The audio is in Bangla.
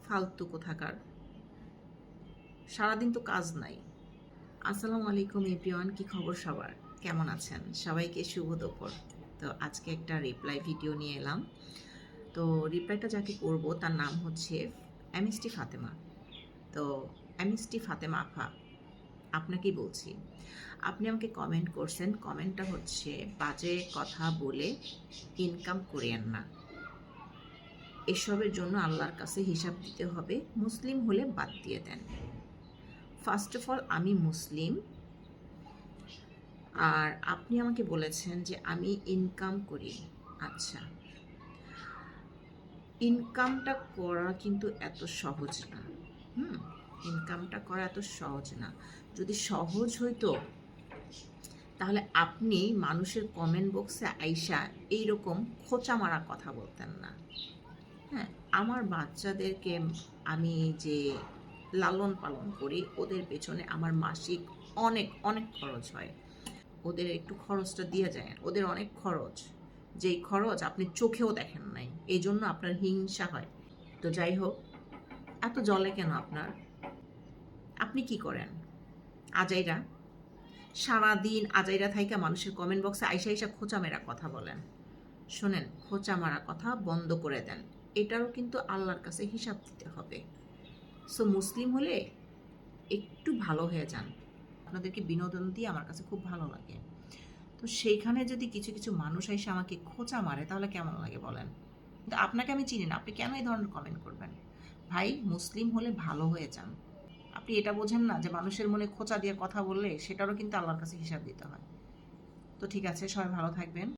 ফালতু কোথাকার, সারাদিন তো কাজ নাই। আসসালামু আলাইকুম এভরিওয়ান, কি খবর সবার, কেমন আছেন? সবাইকে শুভ দুপুর। তো আজকে একটা রিপ্লাই ভিডিও নিয়ে এলাম। তো রিপ্লাইটা যাকে করব তার নাম হচ্ছে এমএসটি ফাতেমা। তো এমএসটি ফাতেমা আফা, আপনাকেই বলছি, আপনি আমাকে কমেন্ট করছেন, কমেন্টটা হচ্ছে বাজে কথা বলে ইনকাম করিয়েন না, এসবের জন্য আল্লাহর কাছে হিসাব দিতে হবে, মুসলিম হলে বাদ দিয়ে দেন। ফার্স্ট অফ অল আমি মুসলিম, আর আপনি আমাকে বলেছেন যে আমি ইনকাম করি। আচ্ছা, ইনকামটা করা কিন্তু এত সহজ না। ইনকামটা করা এত সহজ না। যদি সহজ হইতো তাহলে আপনি মানুষের কমেন্ট বক্সে আইসা এইরকম খোঁচা মারা কথা বলতেন না। হ্যাঁ, আমার বাচ্চাদেরকে আমি যে লালন পালন করি, ওদের পেছনে আমার মাসিক অনেক অনেক খরচ হয়। ওদের একটু খরচটা দিয়ে যায়, ওদের অনেক খরচ, যেই খরচ আপনি চোখেও দেখেন নাই, এই জন্য আপনার হিংসা হয়। তো যাই হোক, এত জলে কেন আপনার? আপনি কি করেন? আজাইরা, সারাদিন আজাইরা থাইকা মানুষের কমেন্ট বক্সে আইসা আইসা খোঁচা মেরা কথা বলেন। শোনেন, খোঁচা মারা কথা বন্ধ করে দেন, এটারও কিন্তু আল্লাহর কাছে হিসাব দিতে হবে। সো মুসলিম হলে একটু ভালো হয়ে যান। আপনাদেরকে বিনোদন দিয়ে আমার কাছে খুব ভালো লাগে। তো সেইখানে যদি কিছু কিছু মানুষ এসে আমাকে খোঁচা মারে তাহলে কেমন লাগে বলেন? কিন্তু আপনাকে আমি চিনি না, আপনি কেন এই ধরনের কমেন্ট করবেন? ভাই, মুসলিম হলে ভালো হয়ে যান। আপনি এটা বোঝেন না যে মানুষের মনে খোঁচা দিয়ে কথা বললে সেটারও কিন্তু আল্লাহর কাছে হিসাব দিতে হয়। তো ঠিক আছে, সবাই ভালো থাকবেন।